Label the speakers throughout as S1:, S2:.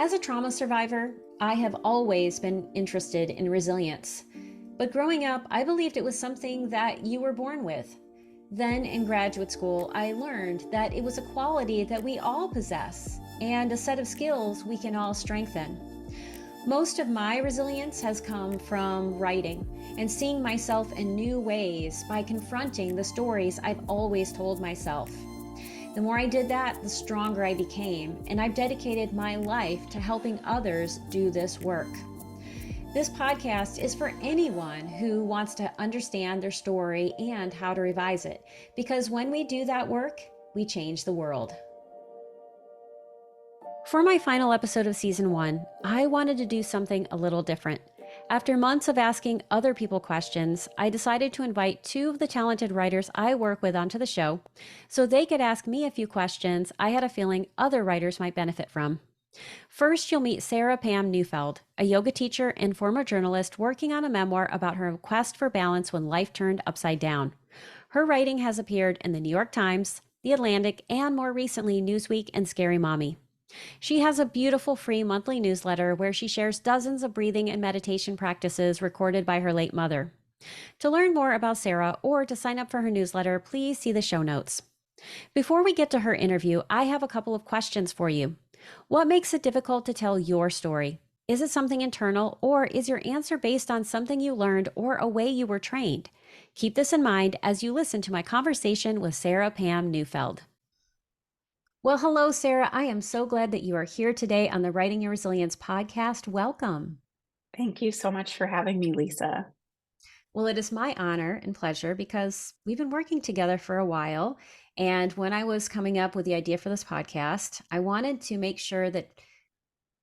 S1: As a trauma survivor, I have always been interested in resilience. But growing up, I believed it was something that you were born with. Then in graduate school, I learned that it was a quality that we all possess and a set of skills we can all strengthen. Most of my resilience has come from writing and seeing myself in new ways by confronting the stories I've always told myself. The more I did that, the stronger I became, and I've dedicated my life to helping others do this work. This podcast is for anyone who wants to understand their story and how to revise it, because when we do that work, we change the world. For my final episode of season 1, I wanted to do something a little different. After months of asking other people questions, I decided to invite 2 of the talented writers I work with onto the show so they could ask me a few questions I had a feeling other writers might benefit from. First, you'll meet Sara Pam Neufeld, a yoga teacher and former journalist working on a memoir about her quest for balance when life turned upside down. Her writing has appeared in the New York Times, The Atlantic, and more recently, Newsweek and Scary Mommy. She has a beautiful free monthly newsletter where she shares dozens of breathing and meditation practices recorded by her late mother. To learn more about Sara or to sign up for her newsletter, please see the show notes. Before we get to her interview, I have a couple of questions for you. What makes it difficult to tell your story? Is it something internal, or is your answer based on something you learned or a way you were trained? Keep this in mind as you listen to my conversation with Sara Pam Neufeld. Well, hello, Sara. I am so glad that you are here today on the Writing Your Resilience podcast. Welcome.
S2: Thank you so much for having me, Lisa.
S1: Well, it is my honor and pleasure because we've been working together for a while. And when I was coming up with the idea for this podcast, I wanted to make sure that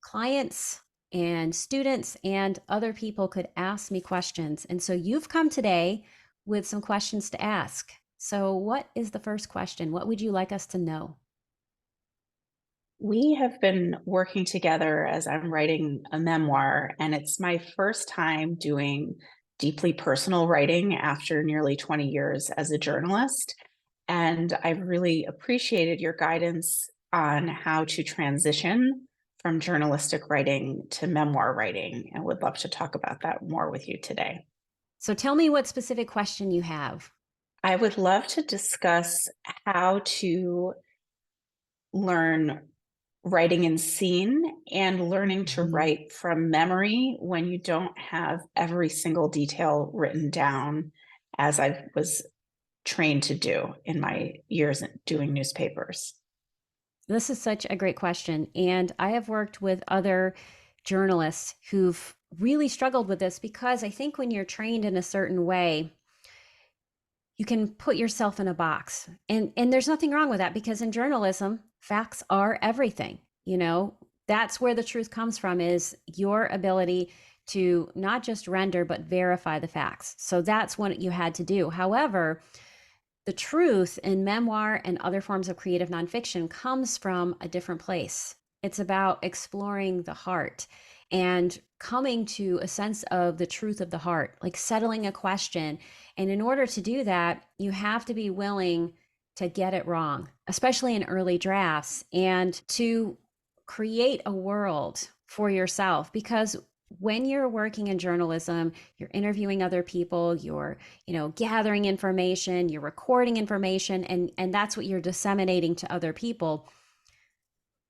S1: clients and students and other people could ask me questions. And so you've come today with some questions to ask. So, what is the first question? What would you like us to know?
S2: We have been working together as I'm writing a memoir, and it's my first time doing deeply personal writing after nearly 20 years as a journalist. And I've really appreciated your guidance on how to transition from journalistic writing to memoir writing, and would love to talk about that more with you today.
S1: So, tell me what specific question you have.
S2: I would love to discuss how to learn writing in scene and learning to write from memory when you don't have every single detail written down, as I was trained to do in my years doing newspapers.
S1: This is such a great question. And I have worked with other journalists who've really struggled with this because I think when you're trained in a certain way, you can put yourself in a box. And there's nothing wrong with that because in journalism, facts are everything. You know, that's where the truth comes from, is your ability to not just render, but verify the facts. So that's what you had to do. However, the truth in memoir and other forms of creative nonfiction comes from a different place. It's about exploring the heart and coming to a sense of the truth of the heart, like settling a question. And in order to do that, you have to be willing to get it wrong, especially in early drafts, and to create a world for yourself. Because when you're working in journalism, you're interviewing other people, you're, gathering information, you're recording information, and that's what you're disseminating to other people.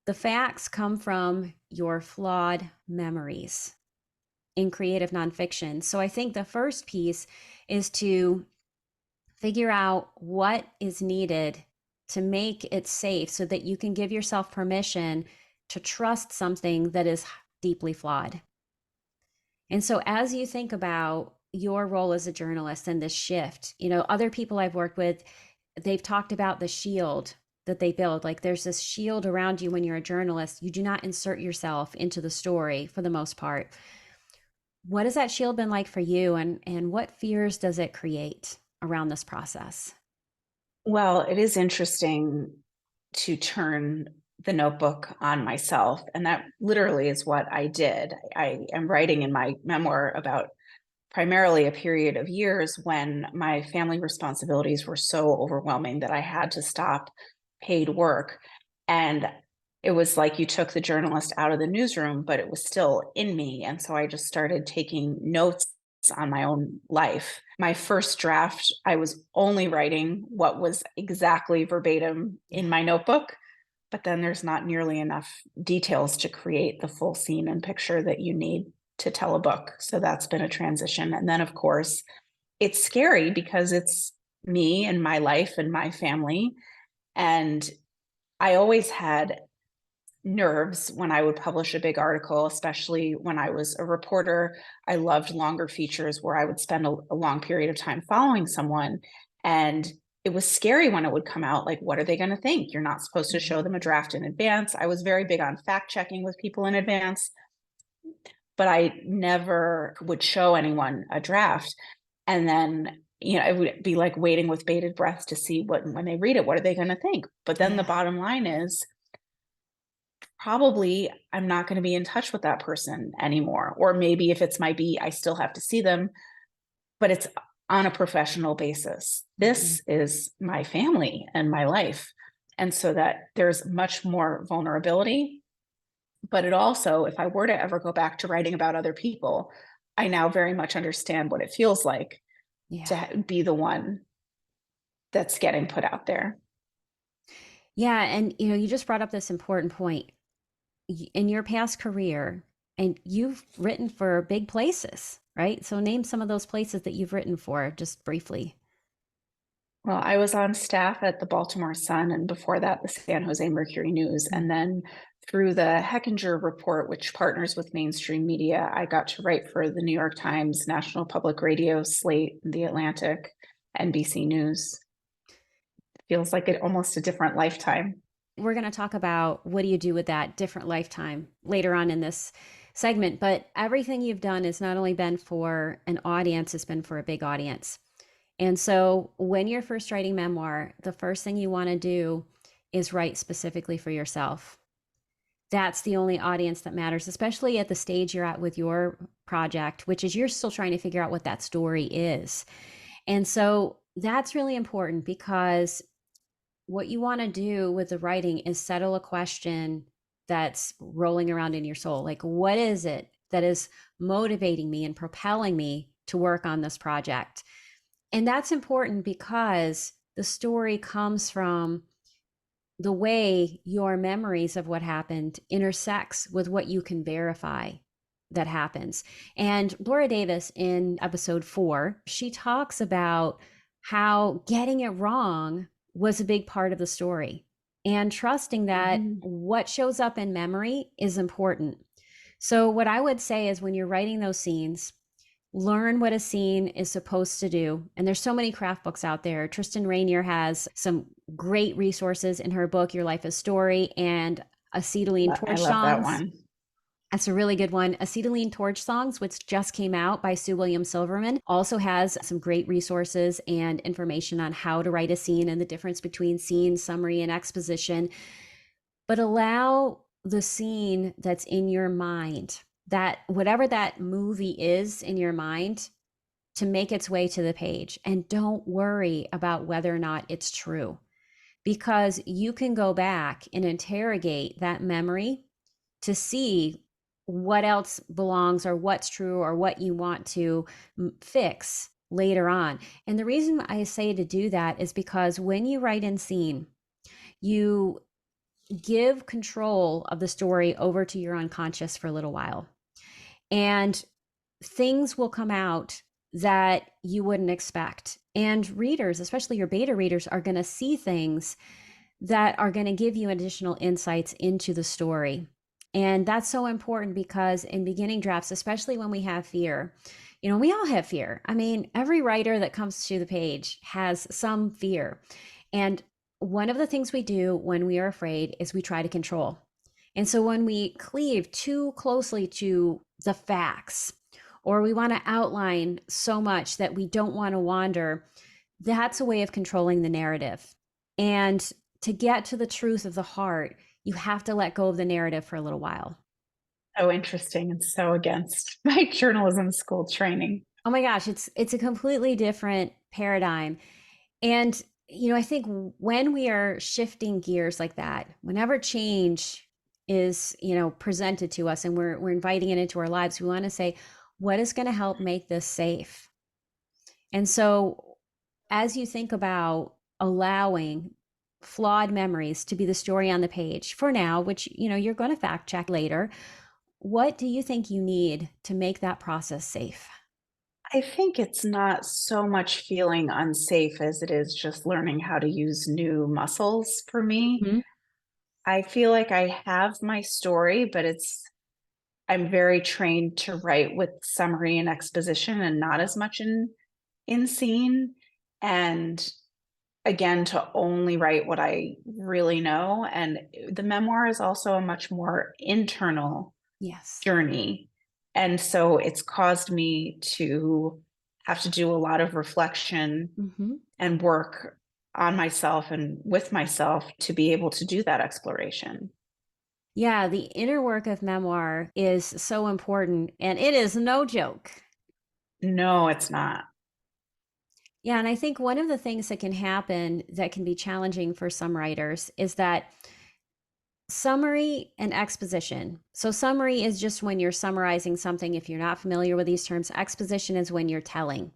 S1: The facts come from your flawed memories in creative nonfiction. So I think the first piece is to figure out what is needed to make it safe so that you can give yourself permission to trust something that is deeply flawed. And so as you think about your role as a journalist and this shift, other people I've worked with, they've talked about the shield that they build. Like there's this shield around you when you're a journalist. You do not insert yourself into the story for the most part. What has that shield been like for you, and what fears does it create around this process?
S2: Well, it is interesting to turn the notebook on myself, and that literally is what I did. I am writing in my memoir about primarily a period of years when my family responsibilities were so overwhelming that I had to stop paid work. And it was like you took the journalist out of the newsroom, but it was still in me. And so I just started taking notes on my own life. My first draft, I was only writing what was exactly verbatim
S1: Yeah.
S2: in my notebook, but then there's not nearly enough details to create the full scene and picture that you need to tell a book. So that's been a transition. And then, of course, it's scary because it's me and my life and my family. And I always had nerves when I would publish a big article, especially when I was a reporter. I loved longer features where I would spend a long period of time following someone. And it was scary when it would come out. Like, what are they going to think? You're not supposed to show
S1: Mhm.
S2: them a draft in advance. I was very big on fact checking with people in advance, but I never would show anyone a draft. And then, it would be like waiting with bated breath to see what, when they read it, what are they going to think? But then the
S1: Yeah.
S2: bottom line is, probably I'm not going to be in touch with that person anymore. Or maybe if it's my B, I still have to see them, but it's on a professional basis.
S1: Mhm.
S2: This is my family and my life. And so that there's much more vulnerability. But it also, if I were to ever go back to writing about other people, I now very much understand what it feels like
S1: Yeah.
S2: to be the one that's getting put out there.
S1: Yeah. And, you just brought up this important point in your past career, and you've written for big places, right? So name some of those places that you've written for just briefly.
S2: Well, I was on staff at the Baltimore Sun and before that, the San Jose Mercury News.
S1: Mm.
S2: And then through the Hechinger Report, which partners with mainstream media, I got to write for the New York Times, National Public Radio, Slate, The Atlantic, NBC News. Feels like it almost a different lifetime.
S1: We're going to talk about what do you do with that different lifetime later on in this segment. But everything you've done has not only been for an audience, it's been for a big audience. And so when you're first writing memoir, the first thing you want to do is write specifically for yourself. That's the only audience that matters, especially at the stage you're at with your project, which is you're still trying to figure out what that story is. And so that's really important because what you want to do with the writing is settle a question that's rolling around in your soul. Like, what is it that is motivating me and propelling me to work on this project? And that's important because the story comes from the way your memories of what happened intersects with what you can verify that happens. And Laura Davis in episode 4, she talks about how getting it wrong was a big part of the story and trusting that
S2: Mhm.
S1: what shows up in memory is important. So what I would say is when you're writing those scenes, learn what a scene is supposed to do. And there's so many craft books out there. Tristan Rainier has some great resources in her book, Your Life is Story, and Acetylene
S2: I
S1: Torch
S2: love that
S1: Songs.
S2: one.
S1: That's a really good one. Acetylene Torch Songs, which just came out by Sue William Silverman, also has some great resources and information on how to write a scene and the difference between scene, summary, and exposition. But allow the scene that's in your mind, that whatever that movie is in your mind, to make its way to the page. And don't worry about whether or not it's true, because you can go back and interrogate that memory to see what else belongs or what's true or what you want to fix later on. And the reason I say to do that is because when you write in scene, you give control of the story over to your unconscious for a little while. And things will come out that you wouldn't expect. And readers, especially your beta readers, are going to see things that are going to give you additional insights into the story. And that's so important because in beginning drafts, especially when we have fear, we all have fear. I mean, every writer that comes to the page has some fear. And one of the things we do when we are afraid is we try to control. And so when we cleave too closely to the facts, or we want to outline so much that we don't want to wander, that's a way of controlling the narrative. And to get to the truth of the heart, you have to let go of the narrative for a little while.
S2: So interesting and so against my journalism school training.
S1: Oh my gosh, it's a completely different paradigm. And I think when we are shifting gears like that, whenever change is, presented to us and we're inviting it into our lives, we want to say, what is going to help make this safe? And so as you think about allowing flawed memories to be the story on the page for now, which, you're going to fact check later, what do you think you need to make that process safe?
S2: I think it's not so much feeling unsafe as it is just learning how to use new muscles for me.
S1: Mhm.
S2: I feel like I have my story, but I'm very trained to write with summary and exposition and not as much in scene. And again, to only write what I really know. And the memoir is also a much more internal
S1: Yes.
S2: journey. And so it's caused me to have to do a lot of reflection
S1: Hmm.
S2: and work on myself and with myself to be able to do that exploration.
S1: Yeah, the inner work of memoir is so important, and it is no joke.
S2: No, it's not.
S1: Yeah, and I think one of the things that can happen that can be challenging for some writers is that summary and exposition. So, summary is just when you're summarizing something. If you're not familiar with these terms, exposition is when you're telling,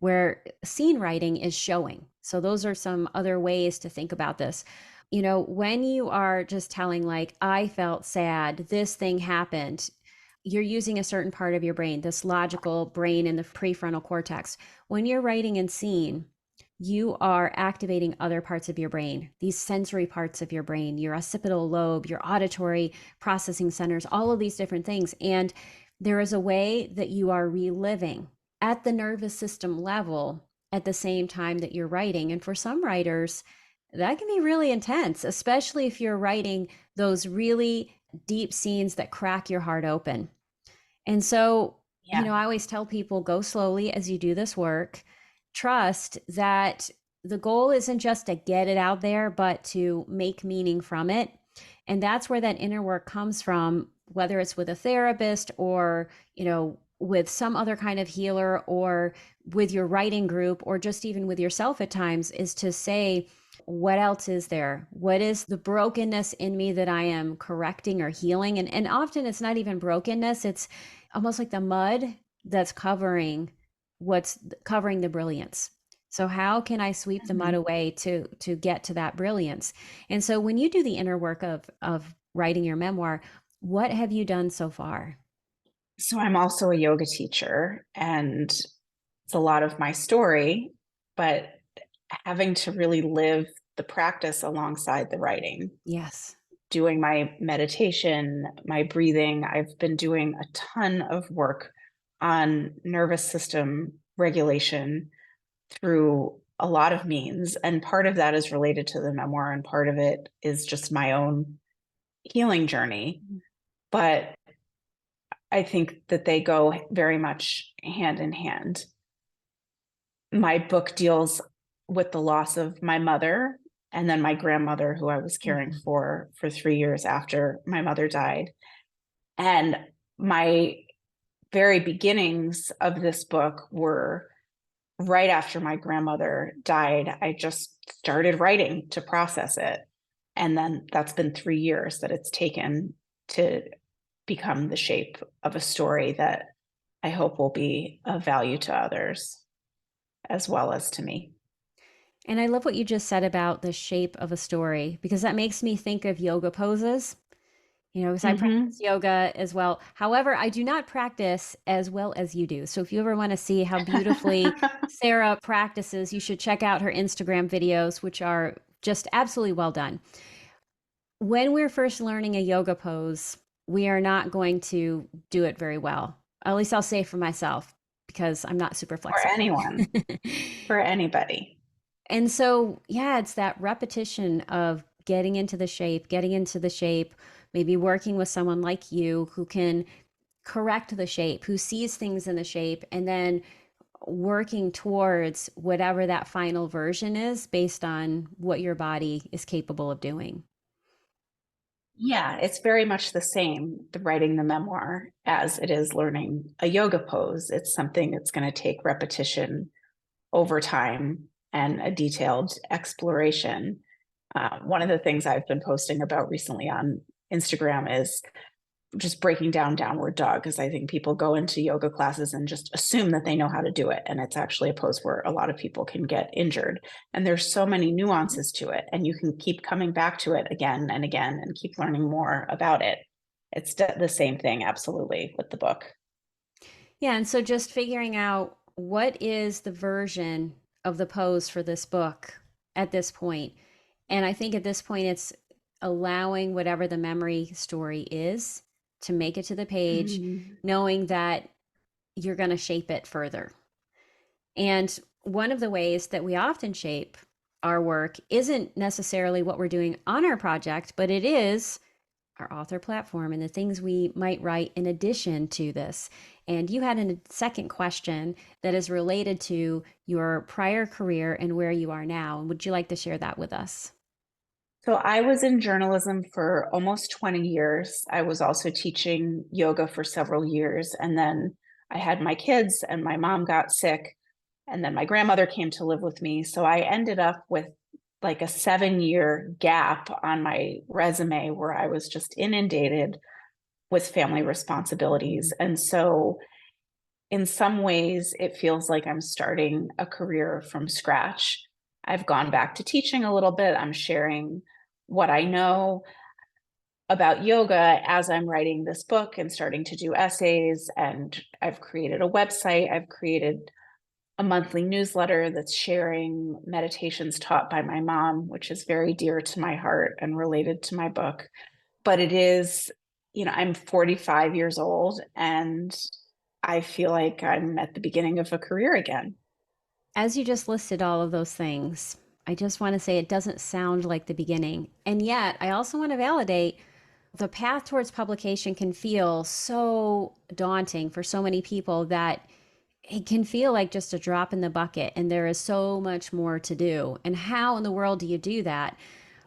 S1: where scene writing is showing. So, those are some other ways to think about this. When you are just telling, like, I felt sad, this thing happened, you're using a certain part of your brain, this logical brain in the prefrontal cortex. When you're writing in scene, you are activating other parts of your brain, these sensory parts of your brain, your occipital lobe, your auditory processing centers, all of these different things. And there is a way that you are reliving at the nervous system level at the same time that you're writing. And for some writers, that can be really intense, especially if you're writing those really deep scenes that crack your heart open. And so,
S2: Yeah.
S1: I always tell people, go slowly as you do this work. Trust that the goal isn't just to get it out there, but to make meaning from it. And that's where that inner work comes from, whether it's with a therapist or, with some other kind of healer or with your writing group or just even with yourself at times, is to say, what else is there? What is the brokenness in me that I am correcting or healing? And often it's not even brokenness, it's almost like the mud that's what's covering the brilliance. So how can I sweep the mud
S2: Mhm.
S1: away to get to that brilliance? And so when you do the inner work of writing your memoir, what have you done so far?
S2: So I'm also a yoga teacher, and it's a lot of my story, but having to really live the practice alongside the writing,
S1: Yes.
S2: doing my meditation, my breathing. I've been doing a ton of work on nervous system regulation through a lot of means. And part of that is related to the memoir, and part of it is just my own healing journey. But I think that they go very much hand in hand. My book deals with the loss of my mother and then my grandmother, who I was caring
S1: Mhm.
S2: for 3 years after my mother died. And my very beginnings of this book were right after my grandmother died. I just started writing to process it. And then that's been 3 years that it's taken to become the shape of a story that I hope will be of value to others as well as to me.
S1: And I love what you just said about the shape of a story because that makes me think of yoga poses. Because I practice
S2: Hmm.
S1: yoga as well. However, I do not practice as well as you do. So if you ever want to see how beautifully Sara practices, you should check out her Instagram videos, which are just absolutely well done. When we're first learning a yoga pose, we are not going to do it very well. At least I'll say for myself, because I'm not super
S2: For
S1: flexible.
S2: anyone, for anybody.
S1: And so, yeah, it's that repetition of getting into the shape, maybe working with someone like you who can correct the shape, who sees things in the shape, and then working towards whatever that final version is based on what your body is capable of doing.
S2: Yeah, it's very much the same, the writing the memoir, as it is learning a yoga pose. It's something that's going to take repetition over time and a detailed exploration. One of the things I've been posting about recently on Instagram is just breaking down downward dog, because I think people go into yoga classes and just assume that they know how to do it. And it's actually a pose where a lot of people can get injured. And there's so many nuances to it. And you can keep coming back to it again and again and keep learning more about it. It's the same thing, absolutely, with the book.
S1: Yeah, and so just figuring out what is the version of the pose for this book at this point. And I think at this point, it's allowing whatever the memory story is to make it to the page,
S2: Mm.
S1: knowing that you're going to shape it further. And one of the ways that we often shape our work isn't necessarily what we're doing on our project, but it is our author platform and the things we might write in addition to this. And you had a second question that is related to your prior career and where you are now. And would you like to share that with us?
S2: So I was in journalism for almost 20 years. I was also teaching yoga for several years. And then I had my kids and my mom got sick. And then my grandmother came to live with me. So I ended up with like a 7-year gap on my resume where I was just inundated with family responsibilities. And so in some ways, it feels like I'm starting a career from scratch. I've gone back to teaching a little bit. I'm sharing what I know about yoga as I'm writing this book and starting to do essays. And I've created a website. I've created a monthly newsletter that's sharing meditations taught by my mom, which is very dear to my heart and related to my book. But it is, I'm 45 years old and I feel like I'm at the beginning of a career again.
S1: As you just listed all of those things, I just want to say it doesn't sound like the beginning. And yet, I also want to validate the path towards publication can feel so daunting for so many people that it can feel like just a drop in the bucket and there is so much more to do. And how in the world do you do that?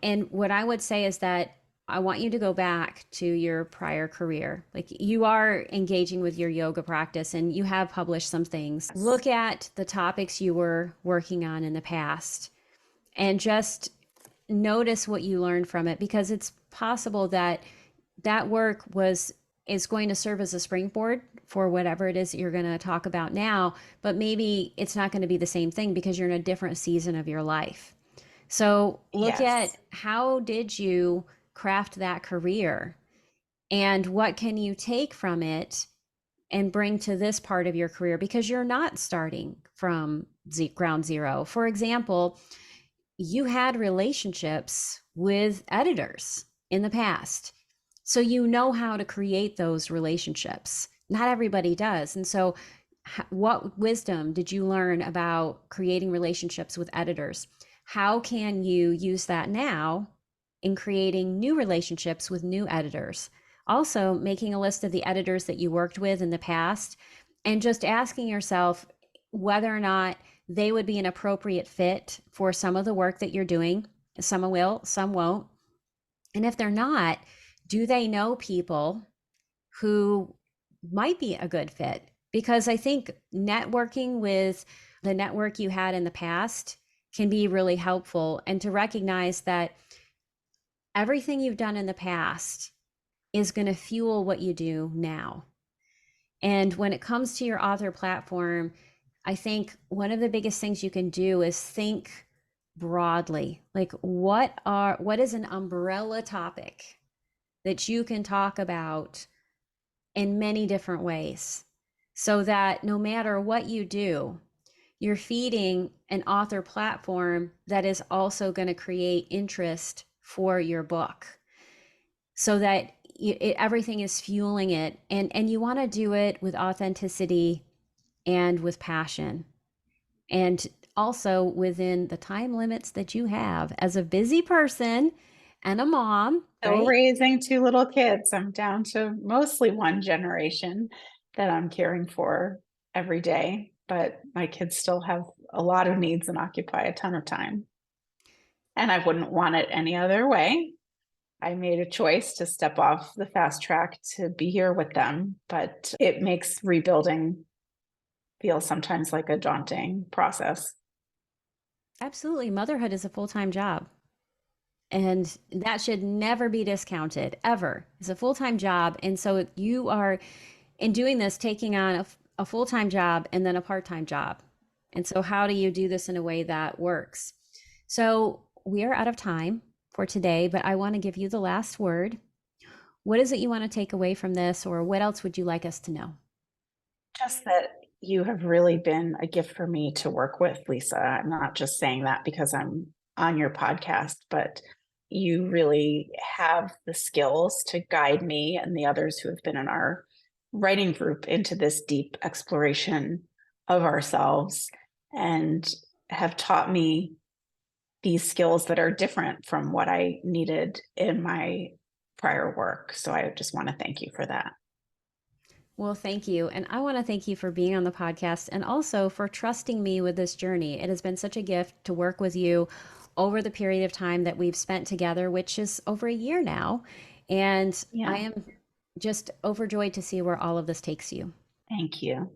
S1: And what I would say is that I want you to go back to your prior career. Like you are engaging with your yoga practice and you have published some things.
S2: Yes.
S1: Look at the topics you were working on in the past and just notice what you learned from it, because it's possible that that work was is going to serve as a springboard for whatever it is that you're going to talk about now, but maybe it's not going to be the same thing because you're in a different season of your life. So look at
S2: Yes.
S1: how did you craft that career and what can you take from it and bring to this part of your career, because you're not starting from ground zero. For example, you had relationships with editors in the past. So you know how to create those relationships. Not everybody does. And so, what wisdom did you learn about creating relationships with editors? How can you use that now in creating new relationships with new editors? Also, making a list of the editors that you worked with in the past and just asking yourself whether or not they would be an appropriate fit for some of the work that you're doing. Some will, some won't. And if they're not, do they know people who might be a good fit? Because I think networking with the network you had in the past can be really helpful, and to recognize that everything you've done in the past is going to fuel what you do now. And when it comes to your author platform, I think one of the biggest things you can do is think broadly. Like what is an umbrella topic that you can talk about in many different ways, so that no matter what you do, you're feeding an author platform that is also going to create interest for your book, so that everything is fueling it, and you want to do it with authenticity and with passion, and also within the time limits that you have as a busy person and a mom,
S2: Still
S1: right?
S2: raising two little kids. I'm down to mostly one generation that I'm caring for every day, but my kids still have a lot of needs and occupy a ton of time. And I wouldn't want it any other way. I made a choice to step off the fast track to be here with them, but it makes rebuilding feel sometimes like a daunting process.
S1: Absolutely. Motherhood is a full-time job. And that should never be discounted, ever. It's a full time job. And so you are, in doing this, taking on a full time job and then a part time job. And so, how do you do this in a way that works? So, we are out of time for today, but I want to give you the last word. What is it you want to take away from this, or what else would you like us to know?
S2: Just that you have really been a gift for me to work with, Lisa. I'm not just saying that because I'm on your podcast, but you really have the skills to guide me and the others who have been in our writing group into this deep exploration of ourselves, and have taught me these skills that are different from what I needed in my prior work. So I just want to thank you for that.
S1: Well, thank you. And I want to thank you for being on the podcast and also for trusting me with this journey. It has been such a gift to work with you over the period of time that we've spent together, which is over a year now. And I
S2: Yeah,
S1: am just overjoyed to see where all of this takes you.
S2: thank you.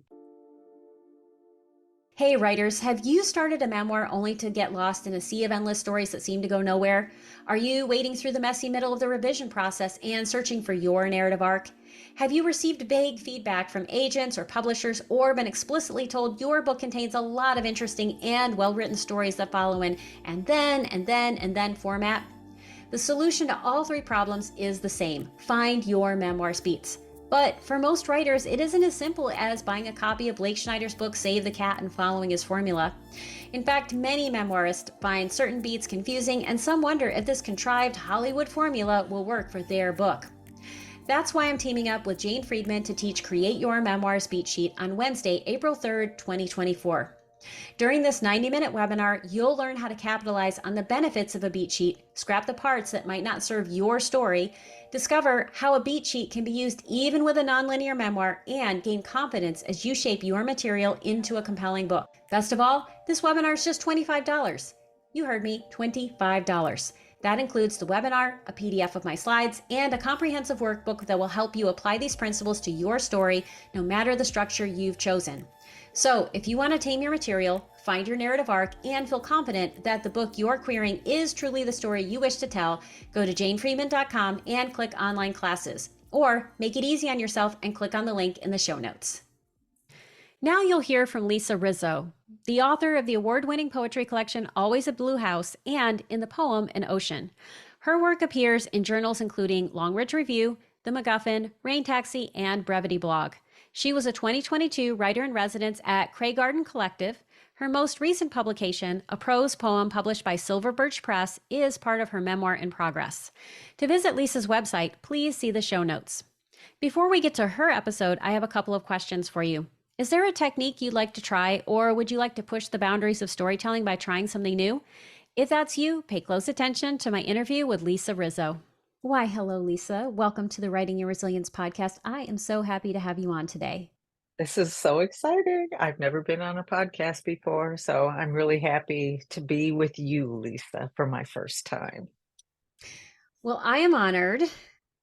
S1: Hey, writers, have you started a memoir only to get lost in a sea of endless stories that seem to go nowhere? Are you wading through the messy middle of the revision process and searching for your narrative arc? Have you received vague feedback from agents or publishers, or been explicitly told your book contains a lot of interesting and well written stories that follow in and then format? The solution to all three problems is the same: find your memoir's beats. But for most writers, it isn't as simple as buying a copy of Blake Schneider's book, Save the Cat, and following his formula. In fact, many memoirists find certain beats confusing, and some wonder if this contrived Hollywood formula will work for their book. That's why I'm teaming up with Jane Friedman to teach Create Your Memoirs Beat Sheet on Wednesday, April 3rd, 2024. During this 90-minute webinar, you'll learn how to capitalize on the benefits of a beat sheet, scrap the parts that might not serve your story, discover how a beat sheet can be used even with a nonlinear memoir, and gain confidence as you shape your material into a compelling book. Best of all, this webinar is just $25. You heard me, $25. That includes the webinar, a PDF of my slides, and a comprehensive workbook that will help you apply these principles to your story, no matter the structure you've chosen. So, if you want to tame your material, find your narrative arc, and feel confident that the book you're querying is truly the story you wish to tell, go to janefriedman.com and click online classes. Or make it easy on yourself and click on the link in the show notes. Now you'll hear from Lisa Rizzo, the author of the award-winning poetry collection Always a Blue House and in the poem An Ocean. Her work appears in journals including Long Ridge Review, The MacGuffin, Rain Taxi, and Brevity Blog. She was a 2022 writer-in-residence at Cray Garden Collective. Her most recent publication, a prose poem published by Silver Birch Press, is part of her memoir-in-progress. To visit Lisa's website, please see the show notes. Before we get to her episode, I have a couple of questions for you. Is there a technique you'd like to try, or would you like to push the boundaries of storytelling by trying something new? If that's you, pay close attention to my interview with Lisa Rizzo. Why, hello, Lisa. Welcome to the Writing Your Resilience podcast. I am so happy to have you on today.
S3: This is so exciting. I've never been on a podcast before, so I'm really happy to be with you, Lisa, for my first time.
S1: Well, I am honored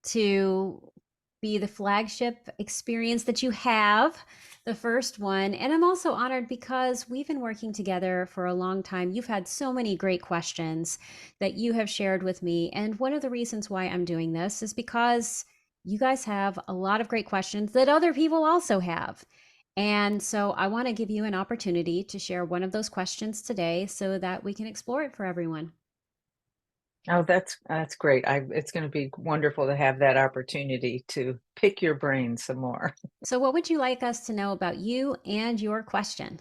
S1: to be the flagship experience that you have, the first one. And I'm also honored because we've been working together for a long time. You've had so many great questions that you have shared with me. And one of the reasons why I'm doing this is because you guys have a lot of great questions that other people also have. And so I want to give you an opportunity to share one of those questions today so that we can explore it for everyone.
S3: Oh, that's great. It's going to be wonderful to have that opportunity to pick your brain some more.
S1: So, what would you like us to know about you and your question?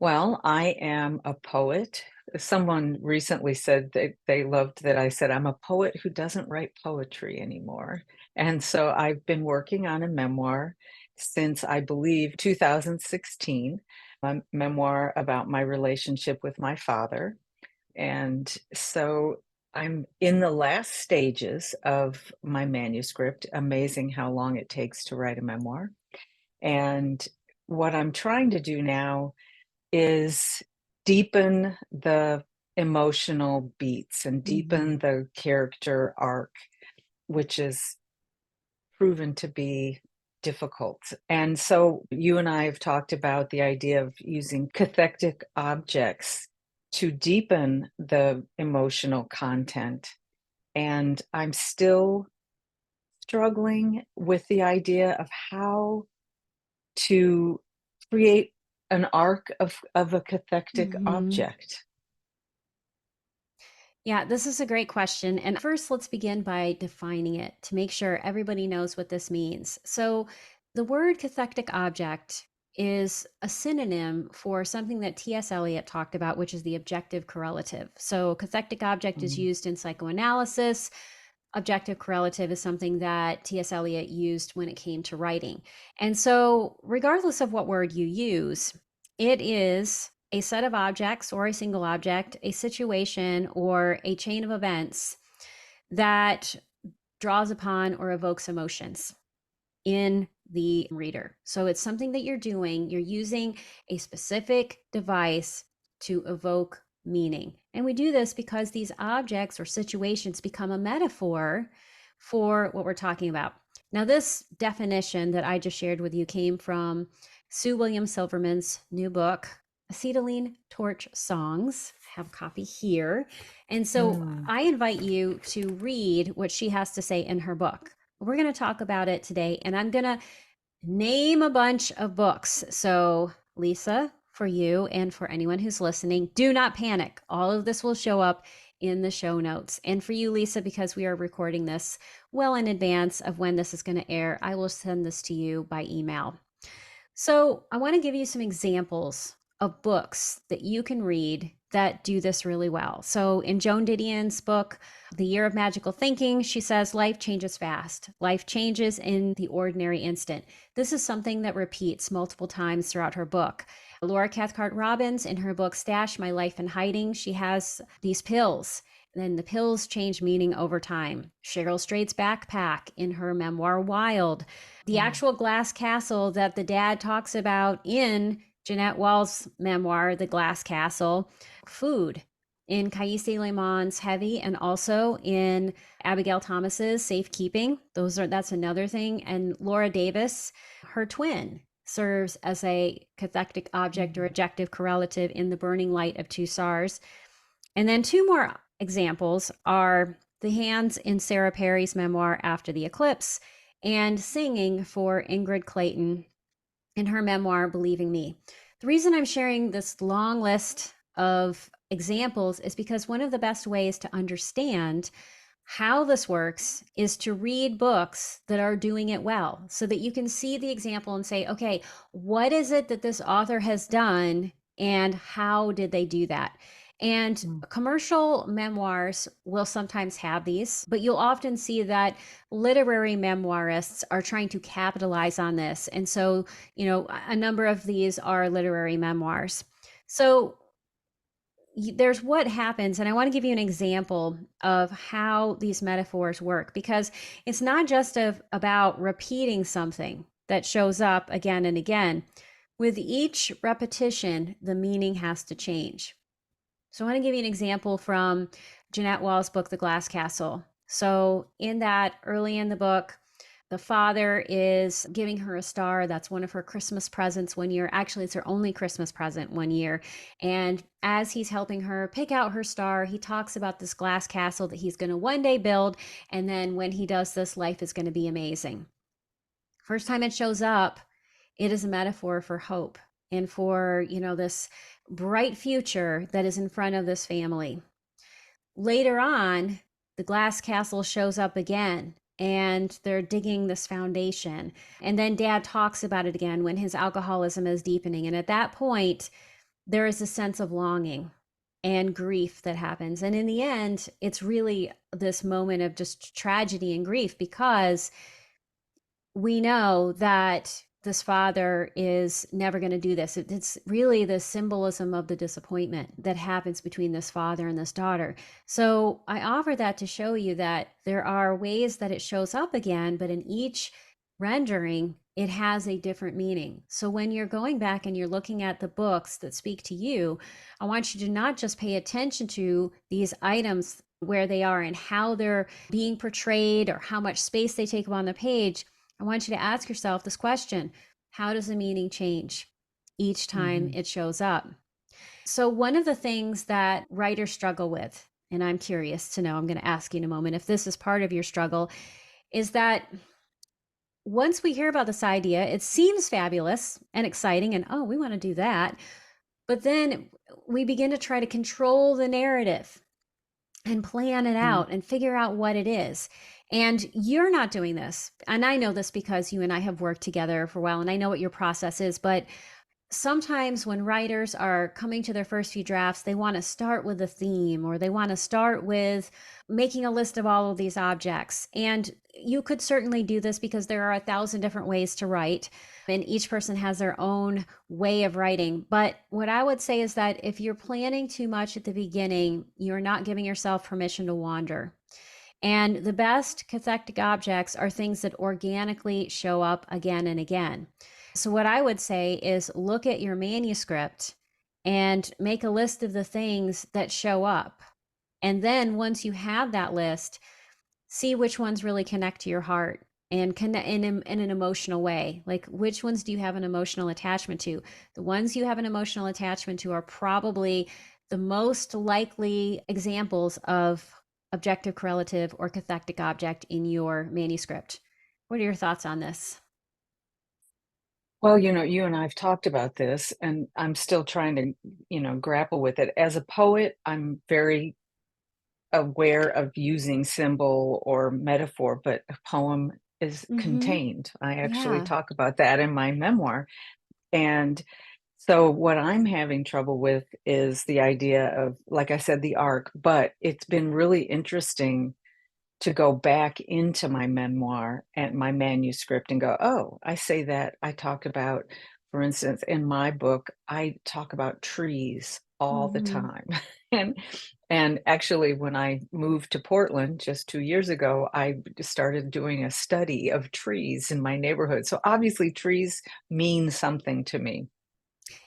S3: Well, I am a poet. Someone recently said that they loved that I said I'm a poet who doesn't write poetry anymore. And so I've been working on a memoir since I believe 2016, a memoir about my relationship with my father. And so I'm in the last stages of my manuscript. Amazing how long it takes to write a memoir. And what I'm trying to do now is deepen the emotional beats and deepen the character arc, which is proven to be difficult. And so you and I have talked about the idea of using cathectic objects to deepen the emotional content. And I'm still struggling with the idea of how to create an arc of a cathectic
S1: Mhm.
S3: object.
S1: Yeah, this is a great question. And first, let's begin by defining it to make sure everybody knows what this means. So, the word cathectic object is a synonym for something that T.S. Eliot talked about, which is the objective correlative. So, cathectic object is
S3: Mhm.
S1: used in psychoanalysis. Objective correlative is something that T.S. Eliot used when it came to writing. And so, regardless of what word you use, it is a set of objects or a single object, a situation or a chain of events that draws upon or evokes emotions in the reader. So it's something that you're doing, you're using a specific device to evoke meaning. And we do this because these objects or situations become a metaphor for what we're talking about. Now, this definition that I just shared with you came from Sue Williams Silverman's new book, Acetylene Torch Songs. I have a copy here. And so
S3: Mm.
S1: I invite you to read what she has to say in her book. We're going to talk about it today, and I'm going to name a bunch of books. So, Lisa, for you and for anyone who's listening, do not panic. All of this will show up in the show notes. And for you, Lisa, because we are recording this well in advance of when this is going to air, I will send this to you by email. So, I want to give you some examples of books that you can read that do this really well. So, in Joan Didion's book, The Year of Magical Thinking, she says, life changes fast. Life changes in the ordinary instant. This is something that repeats multiple times throughout her book. Laura Cathcart Robbins, in her book Stash My Life in Hiding, she has these pills. And then the pills change meaning over time. Cheryl Strayed's backpack in her memoir Wild, the
S3: Mm.
S1: actual glass castle that the dad talks about in Jeanette Wall's memoir, The Glass Castle, food in Kaisi Lemon's Heavy, and also in Abigail Thomas's Safekeeping. That's another thing. And Laura Davis, her twin, serves as a cathectic object or
S3: Mm.
S1: objective correlative in The Burning Light of Two Stars. And then two more examples are the hands in Sarah Perry's memoir After the Eclipse and singing for Ingrid Clayton in her memoir Believing Me. The reason I'm sharing this long list of examples is because one of the best ways to understand how this works is to read books that are doing it well so that you can see the example and say, okay, what is it that this author has done and how did they do that? And
S3: Mm.
S1: commercial memoirs will sometimes have these, but you'll often see that literary memoirists are trying to capitalize on this. And so, a number of these are literary memoirs. So, there's what happens, and I want to give you an example of how these metaphors work because it's not just about repeating something that shows up again and again. With each repetition, the meaning has to change. So I want to give you an example from Jeanette Wall's book, The Glass Castle. So in that, early in the book, the father is giving her a star. That's one of her Christmas presents one year. Actually, it's her only Christmas present one year. And as he's helping her pick out her star, he talks about this glass castle that he's going to one day build. And then when he does this, life is going to be amazing. First time it shows up, it is a metaphor for hope and for, this bright future that is in front of this family. Later on, the glass castle shows up again and they're digging this foundation. And then dad talks about it again when his alcoholism is deepening. And at that point, there is a sense of longing and grief that happens. And in the end, it's really this moment of just tragedy and grief because we know that this father is never going to do this. It's really the symbolism of the disappointment that happens between this father and this daughter. So I offer that to show you that there are ways that it shows up again, but in each rendering, it has a different meaning. So when you're going back and you're looking at the books that speak to you, I want you to not just pay attention to these items where they are and how they're being portrayed or how much space they take up on the page. I want you to ask yourself this question: how does the meaning change each time
S3: Mhm.
S1: it shows up? So, one of the things that writers struggle with, and I'm curious to know, I'm going to ask you in a moment if this is part of your struggle, is that once we hear about this idea, it seems fabulous and exciting, and oh, we want to do that. But then we begin to try to control the narrative and plan it
S2: Mm.
S1: out and figure out what it is. And you're not doing this. And I know this because you and I have worked together for a while, and I know what your process is. But sometimes when writers are coming to their first few drafts, they want to start with a theme, or they want to start with making a list of all of these objects. And you could certainly do this because there are 1,000 different ways to write, and each person has their own way of writing. But what I would say is that if you're planning too much at the beginning, you're not giving yourself permission to wander. And the best cathectic objects are things that organically show up again and again. So, what I would say is look at your manuscript and make a list of the things that show up. And then once you have that list, see which ones really connect to your heart and connect in an emotional way. Like, which ones do you have an emotional attachment to? The ones you have an emotional attachment to are probably the most likely examples of objective correlative or cathectic object in your manuscript. What are your thoughts on this?
S3: Well, you and I've talked about this, and I'm still trying to, grapple with it. As a poet, I'm very aware of using symbol or metaphor, but a poem is
S1: Mm-hmm.
S3: contained. I actually
S1: Yeah.
S3: talk about that in my memoir. And so what I'm having trouble with is the idea of, like I said, the arc, but it's been really interesting to go back into my memoir and my manuscript and go, oh, I say that. I talk about, for instance, in my book, I talk about trees all the
S1: Mm-hmm.
S3: time. and and actually when I moved to Portland just 2 years ago, I started doing a study of trees in my neighborhood. So obviously trees mean something to me.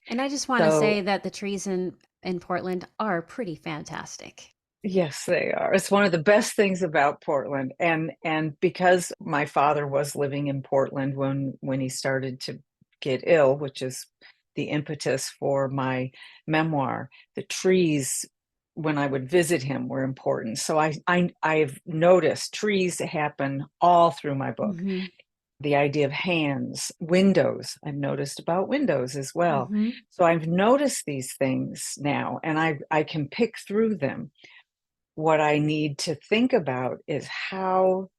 S1: And I just want to say
S3: So
S1: that the trees in Portland are pretty fantastic.
S3: yes, they are. It's one of the best things about Portland, and because my father was living in Portland when he started to get ill, which is the impetus for my memoir, the trees when I would visit him were important. So I've noticed trees happen all through my book.
S1: Mm-hmm.
S3: The idea of hands, windows, I've noticed about windows as well.
S1: Mm-hmm.
S3: So I've noticed these things now, and I can pick through them. What I need to think about is how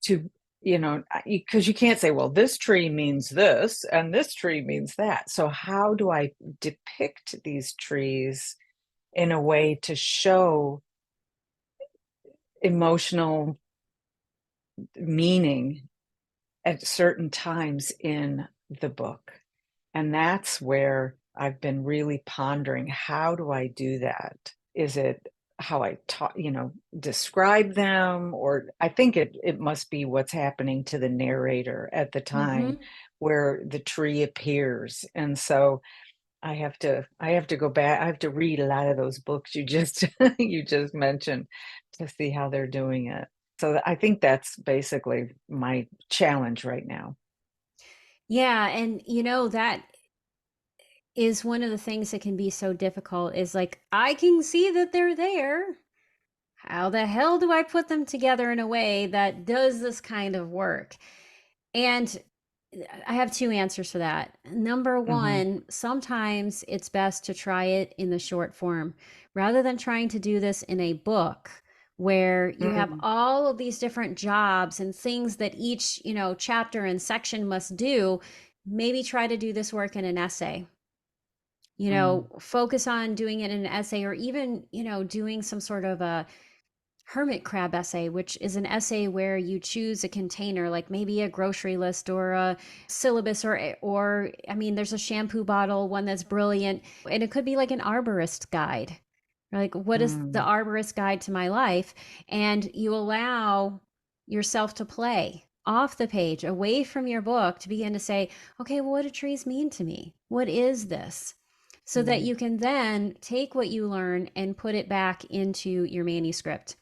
S3: to, because you can't say, well, this tree means this and this tree means that. So, how do I depict these trees in a way to show emotional meaning at certain times in the book? And that's where I've been really pondering, how do I do that? Is it how I talk, describe them? Or I think it must be what's happening to the narrator at the time
S1: Mm-hmm.
S3: where the tree appears. And so I have to go back. I have to read a lot of those books you just you just mentioned to see how they're doing it. So I think that's basically my challenge right now.
S1: Yeah, and that is one of the things that can be so difficult is like I can see that they're there. How the hell do I put them together in a way that does this kind of work? And I have two answers for that. Number
S3: Hmm.
S1: one, sometimes it's best to try it in the short form rather than trying to do this in a book where you have
S3: Mm,
S1: all of these different jobs and things that each, chapter and section must do. Maybe try to do this work in an essay.
S3: mm,
S1: Focus on doing it in an essay, or even, doing some sort of a hermit crab essay, which is an essay where you choose a container, like maybe a grocery list or a syllabus, or I mean, there's a shampoo bottle, one that's brilliant, and it could be like an arborist guide. Like, what is the
S3: mm.
S1: arborist guide to my life? And you allow yourself to play off the page, away from your book, to begin to say, okay, well, what do trees mean to me? What is this? So that
S3: Mm,
S1: you can then take what you learn and put it back into your manuscript.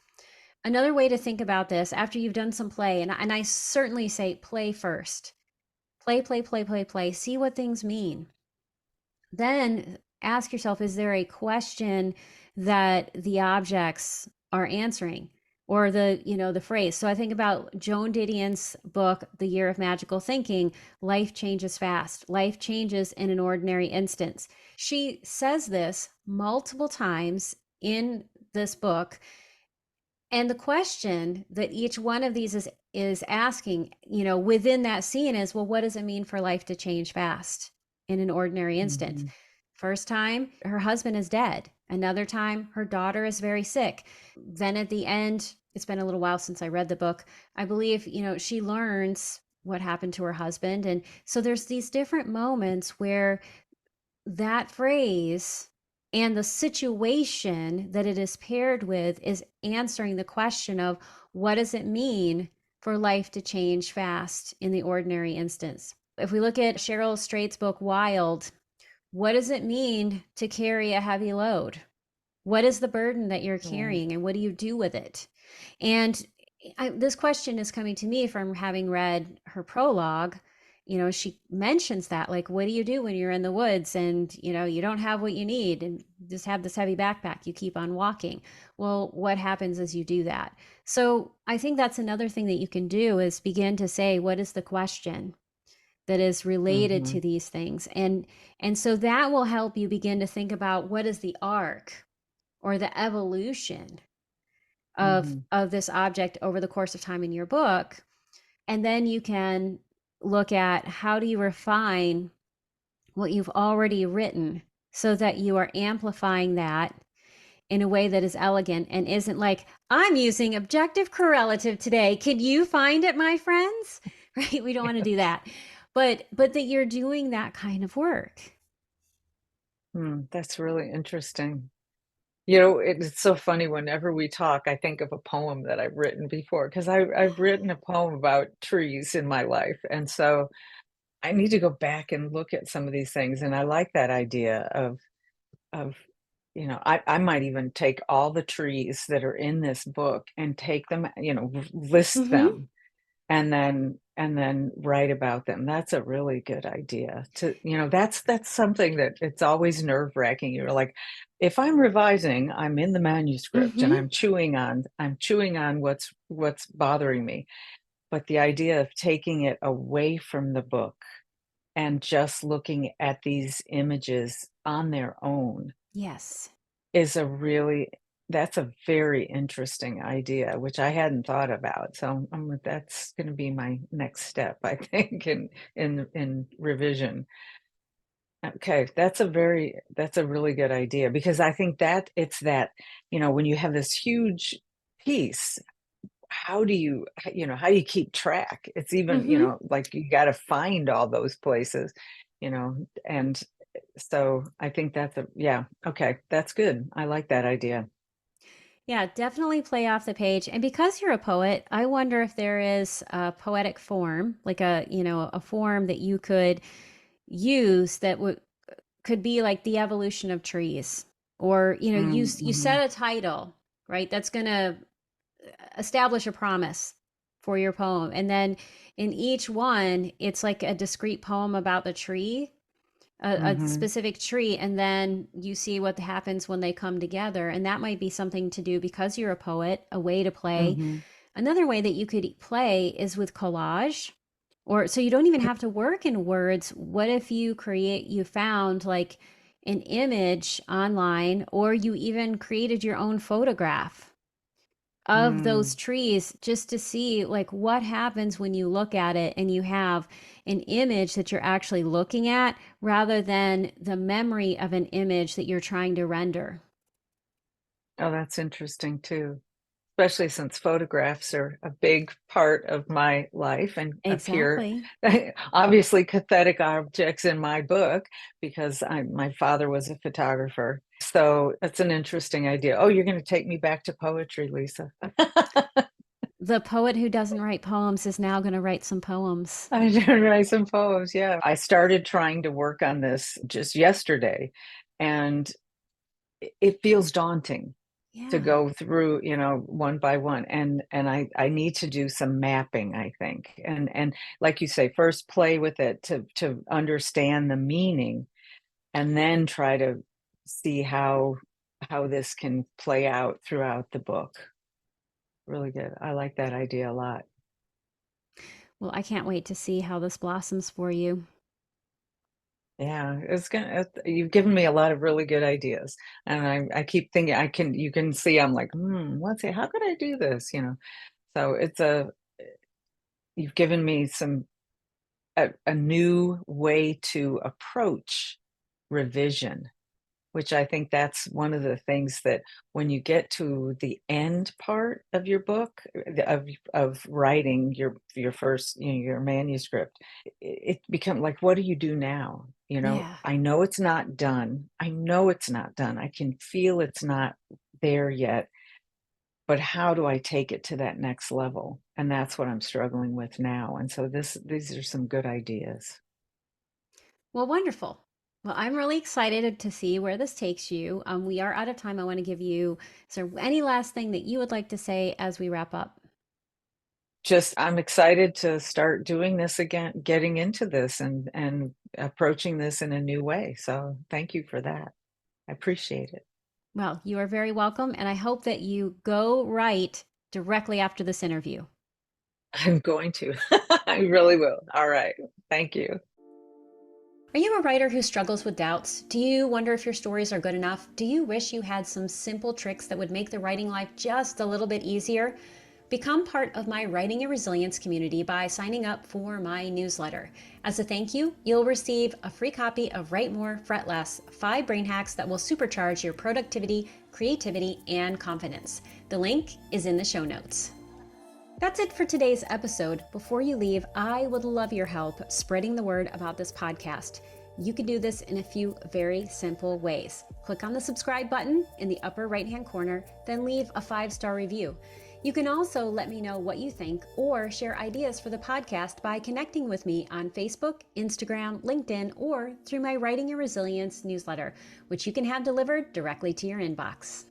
S1: Another way to think about this after you've done some play, and I certainly say play first. Play, play, play, play, play. See what things mean. Then ask yourself, is there a question that the objects are answering? Or the phrase. So I think about Joan Didion's book, The Year of Magical Thinking. Life changes fast. Life changes in an ordinary instance. She says this multiple times in this book, and the question that each one of these is asking, within that scene is, well, what does it mean for life to change fast in an ordinary instance?
S3: Mhm.
S1: First time, her husband is dead. Another time, her daughter is very sick. Then at the end, it's been a little while since I read the book. I believe, she learns what happened to her husband. And so there's these different moments where that phrase and the situation that it is paired with is answering the question of, what does it mean for life to change fast in the ordinary instance? If we look at Cheryl Strayed's book, Wild, what does it mean to carry a heavy load? What is the burden that you're
S3: Right.
S1: carrying, and what do you do with it? And this question is coming to me from having read her prologue. She mentions that, like, what do you do when you're in the woods and, you don't have what you need and just have this heavy backpack? You keep on walking. Well, what happens as you do that? So I think that's another thing that you can do is begin to say, what is the question that is related to
S3: Mhm.
S1: these things? And so that will help you begin to think about, what is the arc or the evolution
S3: Mhm.
S1: of this object over the course of time in your book. And then you can look at, how do you refine what you've already written so that you are amplifying that in a way that is elegant and isn't like, I'm using objective correlative today. Can you find it, my friends? Right? We don't want to do that. But that you're doing that kind of work.
S3: That's really interesting. You know, it's so funny whenever we talk, I think of a poem that I've written before because I've written a poem about trees in my life, and so I need to go back and look at some of these things, and I like that idea of I might even take all the trees that are in this book and take them, list
S1: Mm-hmm.
S3: them and then write about them. That's a really good idea that's something that it's always nerve-wracking. You're like, if I'm revising, I'm in the manuscript and
S1: Mm-hmm.
S3: I'm chewing on what's bothering me. But the idea of taking it away from the book and just looking at these images on their own
S1: Yes.
S3: is that's a very interesting idea, which I hadn't thought about. So that's going to be my next step, I think, in revision. Okay, that's a really good idea because I think that it's that, when you have this huge piece, how do you keep track? It's even,
S1: Mm-hmm.
S3: like you got to find all those places, and so I think yeah, okay, that's good. I like that idea.
S1: Yeah, definitely play off the page. And because you're a poet, I wonder if there is a poetic form, like a form that you could use that would could be like the evolution of trees. Or, you
S3: Mhm.
S1: set a title, right? That's going to establish a promise for your poem. And then in each one, it's like a discrete poem about the tree, a
S3: Mhm.
S1: specific tree, and then you see what happens when they come together. And that might be something to do because you're a poet, a way to play.
S3: Mhm.
S1: Another way that you could play is with collage. Or so you don't even have to work in words. What if you found like an image online, or you even created your own photograph of those
S3: Mm.
S1: trees, just to see like what happens when you look at it and you have an image that you're actually looking at, rather than the memory of an image that you're trying to render.
S3: Oh, that's interesting too, especially since photographs are a big part of my life and appear
S1: Exactly.
S3: obviously pathetic objects in my book because my father was a photographer. So that's an interesting idea. Oh, you're going to take me back to poetry, Lisa.
S1: The poet who doesn't write poems is now going to write some poems.
S3: I did write some poems. Yeah. I started trying to work on this just yesterday, and it feels daunting to
S1: Yeah.
S3: go through, one by one. And I need to do some mapping, I think. And like you say, first play with it to understand the meaning and then try to see how this can play out throughout the book. Really good. I like that idea a lot.
S1: Well, I can't wait to see how this blossoms for you.
S3: Yeah, you've given me a lot of really good ideas. And I keep thinking you can see I'm like, let's see, how could I do this? So you've given me a new way to approach revision, which I think that's one of the things that when you get to the end part of your book, of writing your first, your manuscript, it becomes like, what do you do now?
S1: Yeah.
S3: I know it's not done. I know it's not done. I can feel it's not there yet, but how do I take it to that next level? And that's what I'm struggling with now. And so these are some good ideas.
S1: Well, wonderful. Well, I'm really excited to see where this takes you. We are out of time. I want to give you, is there any last thing that you would like to say as we wrap up?
S3: Just I'm excited to start doing this again, getting into this and approaching this in a new way. So thank you for that. I appreciate it.
S1: Well, you are very welcome. And I hope that you go write directly after this interview.
S3: I'm going to. I really will. All right. Thank you.
S1: Are you a writer who struggles with doubts? Do you wonder if your stories are good enough? Do you wish you had some simple tricks that would make the writing life just a little bit easier? Become part of my Writing and Resilience community by signing up for my newsletter. As a thank you, you'll receive a free copy of Write More, Fret Less, 5 brain hacks that will supercharge your productivity, creativity, and confidence. The link is in the show notes. That's it for today's episode. Before you leave, I would love your help spreading the word about this podcast. You can do this in a few very simple ways. Click on the subscribe button in the upper right-hand corner, then leave a 5-star review. You can also let me know what you think or share ideas for the podcast by connecting with me on Facebook, Instagram, LinkedIn, or through my Writing and Resilience newsletter, which you can have delivered directly to your inbox.